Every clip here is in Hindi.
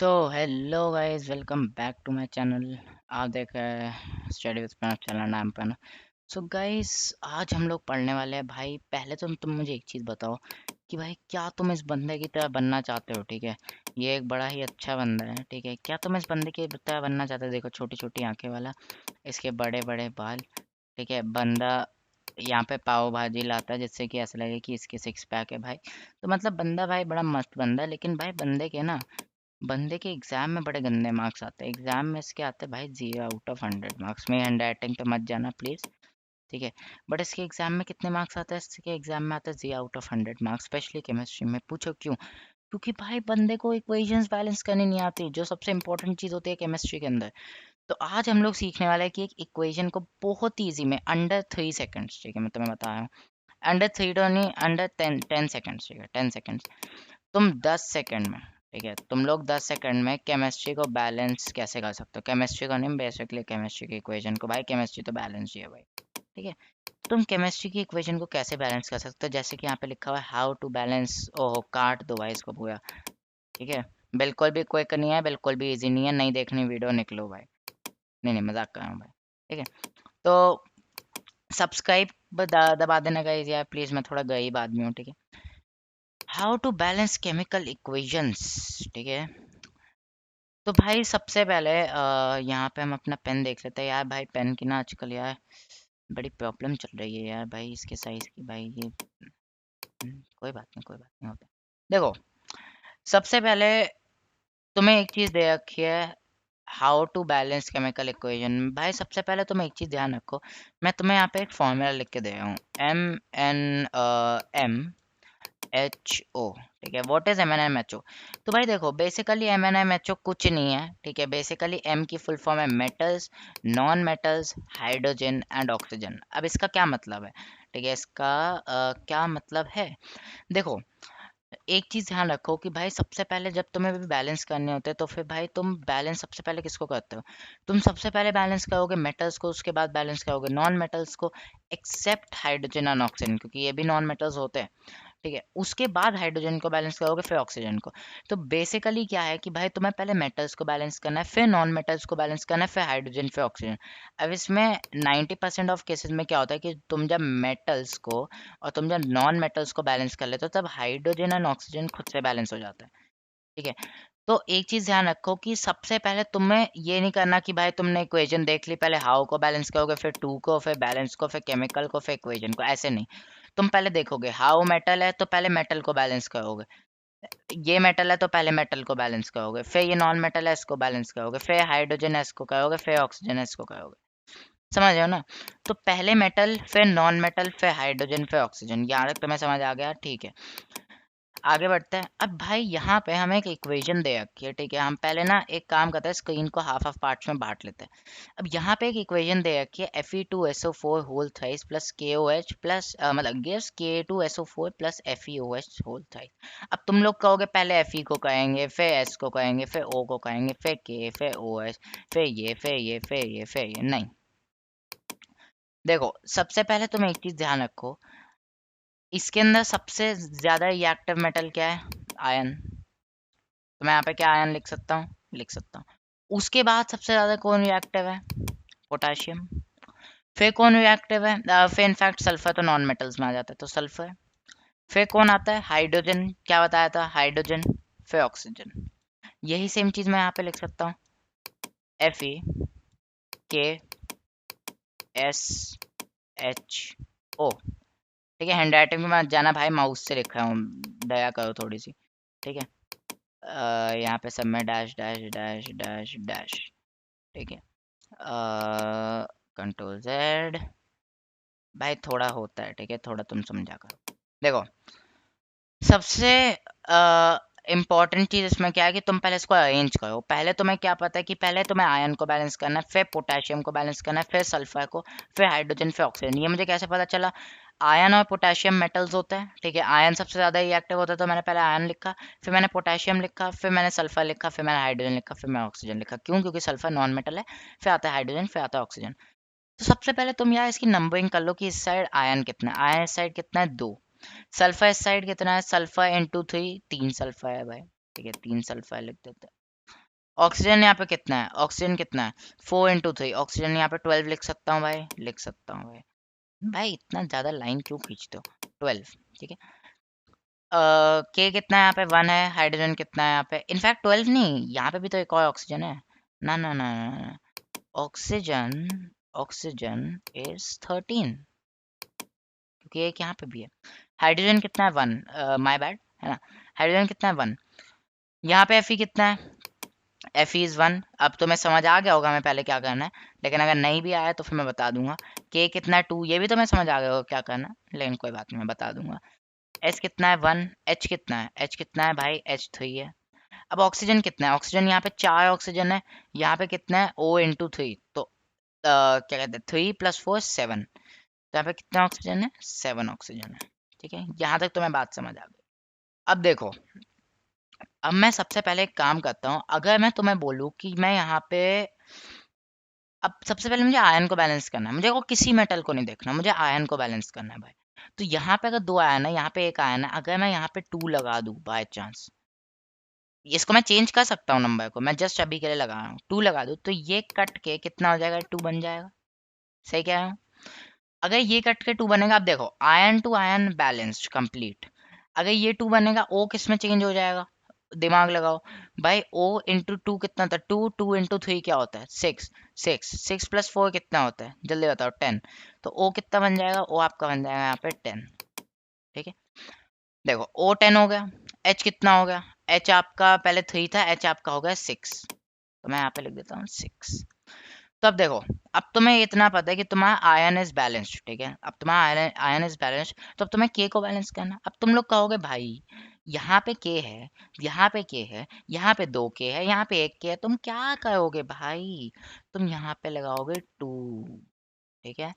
So hello guys, welcome back to my channel. आप देख रहे हैं स्टडी विद प्रणव चैनल नाम पर। सो गाइस, आज हम लोग पढ़ने वाले हैं। भाई पहले तो तुम मुझे एक चीज़ बताओ कि भाई क्या तुम इस बंदे की तरह बनना चाहते हो? ठीक है, ये एक बड़ा ही अच्छा बंदा है। ठीक है, क्या तुम इस बंदे की तरह बनना चाहते हो? देखो, छोटी छोटी आंखें वाला, इसके बड़े बड़े बाल। ठीक है, बंदा यहाँ पे पाव भाजी लाता है जिससे कि ऐसा लगे कि इसके सिक्स पैक है भाई। तो मतलब बंदा भाई बड़ा मस्त बंदा है, लेकिन भाई बंदे के एग्जाम में बड़े गंदे मार्क्स आते हैं। एग्जाम में इसके आते हैं भाई 0 आउट ऑफ 100 मार्क्स में। हैंड राइटिंग पे मत जाना प्लीज। ठीक है, बट इसके एग्जाम में कितने मार्क्स आते हैं? इसके एग्जाम में आता है 0 out of 100 marks, specially chemistry में। पूछो क्यों? क्योंकि भाई बंदे को इक्वेशंस बैलेंस करनी नहीं आती, जो सबसे इंपॉर्टेंट चीज होती है केमिस्ट्री के अंदर। तो आज हम लोग सीखने वाले हैं कि एक इक्वेशन को बहुत ईजी में अंडर 3 सेकेंड्स, ठीक है, मैं तुम्हें बता रहा हूँ, अंडर 3 तो नहीं, अंडर 10 सेकेंड्स, ठीक है, 10 सेकेंड्स, तुम 10 सेकंड में, ठीक है, तुम लोग 10 सेकंड में केमिस्ट्री को बैलेंस कैसे कर सकते हो? केमिस्ट्री को नहीं, बेसिकली केमिस्ट्री की इक्वेशन को। भाई केमिस्ट्री तो बैलेंस ही है भाई। ठीक है, तुम केमिस्ट्री की इक्वेशन को कैसे बैलेंस कर सकते हो? जैसे कि यहाँ पे लिखा हुआ है हाउ टू बैलेंस। ओह, काट दो भाई इसको पूरा। ठीक है, बिल्कुल भी क्विक नहीं है, बिल्कुल भी इजी नहीं है। नहीं देखनी वीडियो, निकलो भाई। नहीं नहीं, मजाक कर रहा हूँ भाई। ठीक है, तो सब्सक्राइब दबा देना गाइस यार प्लीज, मैं थोड़ा गरीब आदमी हूँ। ठीक है, how to balance chemical equations. ठीक है, तो भाई सबसे पहले यहाँ पे हम अपना पेन देख लेते हैं। यार भाई पेन की ना आजकल यार बड़ी प्रॉब्लम चल रही है यार भाई, इसके साइज की भाई ये। कोई बात नहीं, कोई बात नहीं, होता है। देखो, सबसे पहले तुम्हें एक चीज दे रखी है, how to balance chemical equation. भाई सबसे पहले तुम एक चीज ध्यान रखो, मैं तुम्हें यहाँ पे एक फॉर्मूला लिख के दे रहा हूँ, MnMHO। ठीक है, व्हाट इज MnMHO? तो भाई देखो, बेसिकली MnMHO कुछ नहीं है। ठीक है, बेसिकली M की फुल फॉर्म है metals, non metals, hydrogen and oxygen. अब इसका क्या मतलब है? ठीक है, इसका क्या मतलब है? देखो, एक चीज ध्यान रखो कि भाई सबसे पहले जब तुम्हें भी बैलेंस करने होते हैं तो फिर भाई तुम बैलेंस सबसे पहले किसको करते हो? तुम सबसे पहले बैलेंस करोगे मेटल्स को, उसके बाद बैलेंस करोगे नॉन मेटल्स को, एक्सेप्ट हाइड्रोजन एंड ऑक्सीजन, क्योंकि ये भी नॉन मेटल्स होते हैं। ठीक है, उसके बाद हाइड्रोजन को बैलेंस करोगे, फिर ऑक्सीजन को। तो बेसिकली क्या है कि भाई तुम्हें पहले मेटल्स को बैलेंस करना है, फिर नॉन मेटल्स को बैलेंस करना है, फिर हाइड्रोजन, फिर ऑक्सीजन। अब इसमें 90% ऑफ केसेस में क्या होता है कि तुम जब मेटल्स को और तुम जब नॉन मेटल्स को बैलेंस कर लेते हो, तब हाइड्रोजन एंड ऑक्सीजन खुद से बैलेंस हो जाता है। ठीक है, तो एक चीज ध्यान रखो कि सबसे पहले तुम्हें ये नहीं करना कि भाई तुमने इक्वेशन देख ली, पहले हाउ को बैलेंस करोगे, फिर टू को, फिर बैलेंस को, फिर केमिकल को, फिर इक्वेशन को। ऐसे नहीं, तुम पहले देखोगे हाउ मेटल है तो पहले मेटल को बैलेंस करोगे, ये मेटल है तो पहले मेटल को बैलेंस करोगे, फिर ये नॉन मेटल है इसको बैलेंस करोगे, फिर हाइड्रोजन है इसको करोगे, फिर ऑक्सीजन है इसको करोगे। समझ रहे हो ना? तो पहले मेटल, फिर नॉन मेटल, फिर हाइड्रोजन, फिर ऑक्सीजन। यहाँ तक तुम्हें समझ आ गया? ठीक है, आगे बढ़ते हैं। अब भाई यहाँ पे हमें एक इक्वेशन दे रखी है। ठीक है, हम पहले ना एक काम करते हैं, स्क्रीन को हाफ हाफ पार्ट्स में बांट लेते हैं। अब यहाँ पे एक इक्वेशन दे रखी है, Fe2SO4 whole thrice plus KOH plus मतलब gives Ka2SO4 plus FeOH whole thrice. अब तुम लोग कहोगे पहले Fe को कहेंगे, फिर S को कहेंगे, फिर O को कहेंगे, फिर K, फिर OH, फिर ये, फिर ये, फिर ये, फिर ये। नहीं, देखो, सबसे पहले तुम एक चीज ध्यान रखो, इसके अंदर सबसे ज्यादा रिएक्टिव मेटल क्या है? आयन। तो मैं यहाँ पे क्या आयन लिख सकता हूँ? लिख सकता हूँ। उसके बाद सबसे ज्यादा कौन रिएक्टिव है? पोटाशियम। फिर कौन रिएक्टिव है? फिर इनफैक्ट सल्फर तो नॉन मेटल्स में आ जाता है, तो सल्फर। फिर कौन आता है? हाइड्रोजन। क्या बताया था? हाइड्रोजन। फिर ऑक्सीजन। यही सेम चीज मैं यहाँ पे लिख सकता हूँ, FeKSHO। ठीक है, हैंड राइटिंग में मत जाना भाई, माउस से लिख रहा हूँ, दया करो थोड़ी सी। ठीक है, यहाँ पे सब में dash dash dash dash dash. ठीक है, कंट्रोल Z। भाई थोड़ा होता है, ठीक है, थोड़ा तुम समझा करो। देखो, सबसे इम्पोर्टेंट चीज इसमें क्या है कि तुम पहले इसको अरेंज करो। पहले तुम्हें क्या पता है कि पहले तुम्हें आयन को बैलेंस करना है, फिर पोटेशियम को बैलेंस करना है, फिर सल्फर को, फिर हाइड्रोजन, फिर ऑक्सीजन। ये मुझे कैसे पता चला? आयन और पोटेशियम मेटल्स होते हैं। ठीक है, आयन सबसे ज्यादा रिएक्टिव होता है, तो मैंने पहले आयन लिखा, फिर मैंने पोटेशियम लिखा, फिर मैंने सल्फर लिखा, फिर मैंने हाइड्रोजन लिखा, फिर मैं ऑक्सीजन लिखा। क्यों? क्योंकि सल्फर नॉन मेटल है। फिर आता है हाइड्रोजन, फिर आता है ऑक्सीजन। तो सबसे पहले तुम यार इसकी नंबरिंग कर लो कि इस साइड आयन कितना है, आयन इस साइड कितना है, 2। सल्फर इस साइड कितना है? सल्फर इंटू 3, 3 सल्फर है भाई। ठीक है, 3 सल्फर लिख देते हैं। ऑक्सीजन यहाँ पे कितना है, ऑक्सीजन कितना है 4 into 3, ऑक्सीजन यहाँ पे 12 लिख सकता हूँ भाई, लिख सकता हूँ भाई। भाई इतना ज्यादा लाइन क्यों खींचते हो, 12। ठीक है, के कितना है यहाँ पे 1 है, हाइड्रोजन कितना है यहाँ पे, इनफैक्ट 12 नहीं, यहाँ पे भी तो एक और ऑक्सीजन है। ना ना ना ना, ऑक्सीजन, ऑक्सीजन इज 13, क्योंकि एक यहाँ पे भी है। हाइड्रोजन कितना है 1, माय बैड, है ना। हाइड्रोजन कितना है 1, यहाँ पे Fe कितना है, Fe is 1। अब तुम्हें समझ आ गया होगा मैं पहले क्या करना है, लेकिन अगर नहीं भी आया तो फिर मैं बता दूंगा। K कितना है 2, ये भी तुम्हें समझ आ गया होगा क्या करना है, लेकिन कोई बात नहीं, मैं बता दूंगा। S कितना है 1, H कितना है, H कितना है भाई, H 3 है। अब ऑक्सीजन कितना है, ऑक्सीजन यहाँ पे 4 ऑक्सीजन है, यहाँ पे कितना है O into 3, तो क्या कहते हैं 3 + 4 7, तो यहाँ पे कितना ऑक्सीजन है, 7 ऑक्सीजन है। ठीक है, यहाँ तक तुम्हें बात समझ आ गई। अब देखो, अब मैं सबसे पहले एक काम करता हूँ, अगर मैं तुम्हें बोलूँ कि मैं यहाँ पे, अब सबसे पहले मुझे आयन को बैलेंस करना है, मुझे को किसी मेटल को नहीं देखना, मुझे आयन को बैलेंस करना है भाई। तो यहाँ पे अगर 2 आयन है, यहाँ पे एक आयन है, अगर मैं यहाँ पे 2 लगा दूँ बाय चांस, इसको मैं चेंज कर सकता हूँ नंबर को, मैं जस्ट अभी के लिए लगा रहा हूँ, 2 लगा दूँ तो ये कट के कितना हो जाएगा, 2 बन जाएगा। सही कह रहा हूँ। अगर ये कट के 2 बनेगा, आप देखो ion to ion balanced complete. अगर ये 2 बनेगा, ओ किस में चेंज हो जाएगा, दिमाग लगाओ भाई। O into 2 कितना होता है, 2, 2 into 3 क्या होता है, 6, 6 + 4 कितना होता है, जल्दी बताओ, 10। तो O कितना बन जाएगा, O आपका बन जाएगा यहाँ पे 10। ठीक है, देखो O 10 हो गया। H कितना हो गया, H आपका पहले 3 था, H आपका हो गया 6, तो मैं यहाँ पे लिख देता हूँ 6। तो अब देखो, अब तुम्हें इतना पता है कि तुम्हारा आयन इज बैलेंस्ड, ठीक है, अब तुम्हारा आयन आयन इज बैलेंस्ड, तो अब तुम्हें के को बैलेंस करना। अब तुम लोग कहोगे भाई यहाँ पे के है, यहाँ पे के है, यहाँ पे 2 के है, यहाँ पे 1 के है, तुम क्या करोगे भाई, तुम यहाँ पे लगाओगे 2। ठीक है,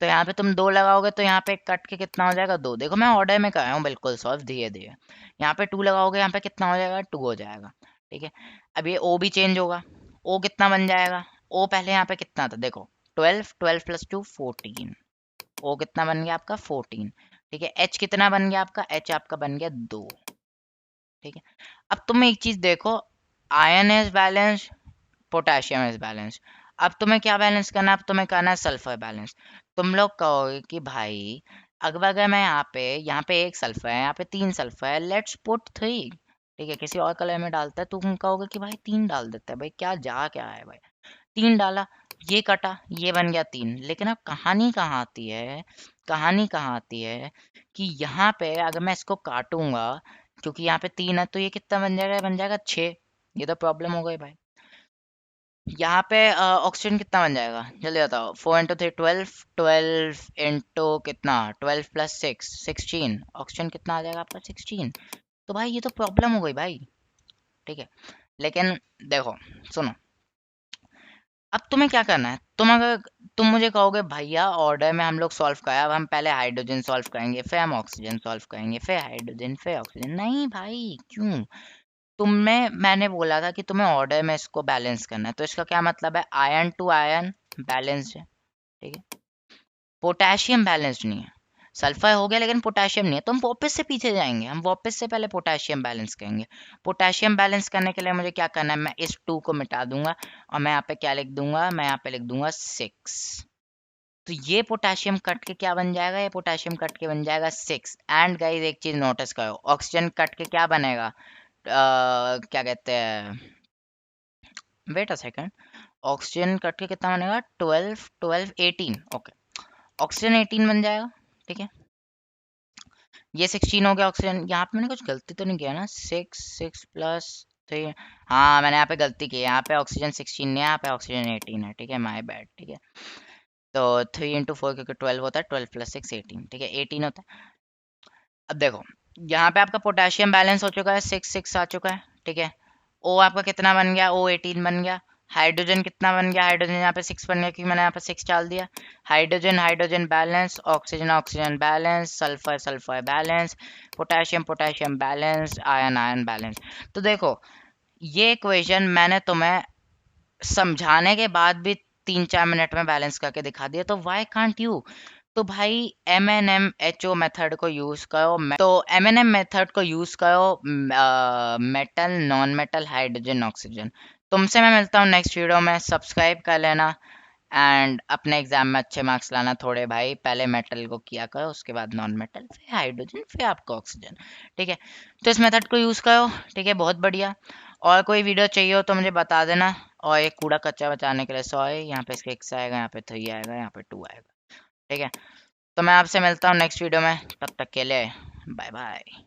तो यहाँ पे तुम 2 लगाओगे, तो यहाँ पे कट के कितना हो जाएगा, 2। देखो मैं ऑर्डर में कर रहा हूँ बिल्कुल सॉल्व, धीरे धीरे। यहाँ पे 2 लगाओगे, यहाँ पे कितना हो जाएगा, 2 हो जाएगा। ठीक है, अब ये ओ भी चेंज होगा, ओ कितना बन जाएगा, ओ पहले यहाँ पे कितना था, देखो 12, 12 + 2 14, ओ कितना बन गया आपका 14। ठीक है, एच कितना बन गया आपका, एच आपका बन गया 2। ठीक है, अब तुम एक चीज देखो, ion is balance, potassium is balance. अब तुम्हें क्या बैलेंस करना है, अब तुम्हें करना है सल्फर बैलेंस। तुम लोग कहोगे कि भाई अगर अगर मैं यहाँ पे एक सल्फर है, यहाँ पे 3 सल्फर है, लेट्स पुट 3। ठीक है, किसी और कलर में डालता है, तुम कहोगे कि भाई 3 डाल देता है, भाई क्या जा क्या है भाई, 3 डाला, ये कटा, ये बन गया 3। लेकिन अब कहानी कहाँ आती है, कहानी कहाँ आती है कि यहाँ पे अगर मैं इसको काटूंगा, क्योंकि यहाँ पे 3 है, तो ये कितना बन जाएगा, बन जाएगा 6। ये तो प्रॉब्लम हो गई भाई। यहाँ पे ऑक्सीजन कितना बन जाएगा, जल्दी बताओ, 4 into 3 12, 12 इंटू कितना, 12 + 6 16, ऑक्सीजन कितना आ जाएगा आपका 16। तो भाई ये तो प्रॉब्लम हो गई भाई। ठीक है, लेकिन देखो सुनो, अब तुम्हें क्या करना है, तुम मुझे कहोगे भैया ऑर्डर में हम लोग सॉल्व कराया, अब हम पहले हाइड्रोजन सॉल्व करेंगे, फिर हम ऑक्सीजन सॉल्व करेंगे, फिर हाइड्रोजन, फिर ऑक्सीजन। नहीं भाई, क्यों, मैंने बोला था कि तुम्हें ऑर्डर में इसको बैलेंस करना है, तो इसका क्या मतलब है, आयन टू आयन बैलेंस्ड है। ठीक है, पोटेशियम बैलेंस्ड नहीं है, सल्फर हो गया लेकिन पोटेशियम नहीं है, तो हम वापस से पीछे जाएंगे, हम वापस से पहले पोटेशियम बैलेंस करेंगे। पोटेशियम बैलेंस करने के लिए मुझे क्या करना है, मैं इस 2 को मिटा दूंगा, और मैं यहाँ पे क्या लिख दूंगा, मैं यहाँ पे लिख दूंगा 6। तो ये पोटेशियम कट के क्या बन जाएगा, ये पोटेशियम कट के बन जाएगा 6। एंड गाइस एक चीज नोटिस करो, ऑक्सीजन कट के क्या बनेगा, क्या कहते हैं, wait a second, oxygen cut के कितना बनेगा, 12, 12 18, ओके, ऑक्सीजन 18 बन जाएगा। ठीक है, ये 16 हो गया ऑक्सीजन, यहाँ पे मैंने कुछ गलती तो नहीं किया ना, 6 + 3, हाँ मैंने यहाँ पे गलती की है, यहाँ पे ऑक्सीजन 16 नहीं है, यहाँ पे ऑक्सीजन 18 है। ठीक है, माय बैड। ठीक है, तो 3 into 4 क्योंकि 12 होता है, 12 + 6 18, ठीक है 18 होता है। अब देखो यहाँ पे आपका पोटेशियम बैलेंस हो चुका है, 6 6 आ चुका है। ठीक है, ओ आपका कितना बन गया, ओ 18 बन गया। हाइड्रोजन कितना बन गया, हाइड्रोजन यहाँ पे 6 बन गया, क्योंकि मैंने यहाँ पे 6 डाल दिया। Hydrogen hydrogen balance, oxygen oxygen balance, sulphur sulphur balance, potassium potassium balance, ion ion balance. तो देखो ये इक्वेशन मैंने तुम्हें समझाने के बाद भी 3 4 मिनट में बैलेंस करके दिखा दिया, तो वाई कांट यू। तो भाई MNMHO मेथड को यूज करो, तो MNM मेथड को यूज करो, metal non metal hydrogen oxygen. तुमसे मैं मिलता हूँ नेक्स्ट वीडियो में, सब्सक्राइब कर लेना एंड अपने एग्जाम में अच्छे मार्क्स लाना थोड़े भाई। पहले मेटल को किया करो, उसके बाद नॉन मेटल, फिर हाइड्रोजन, फिर आपको ऑक्सीजन। ठीक है, तो इस मेथड को यूज करो। ठीक है, बहुत बढ़िया। और कोई वीडियो चाहिए हो तो मुझे बता देना। और एक कूड़ा कच्चा बचाने के लिए 100 है, यहाँ पे इसके x आएगा, यहाँ पे 3 आएगा, यहाँ पे 2 आएगा। ठीक है, तो मैं आपसे मिलता हूँ नेक्स्ट वीडियो में, तब तक के लिए बाय बाय।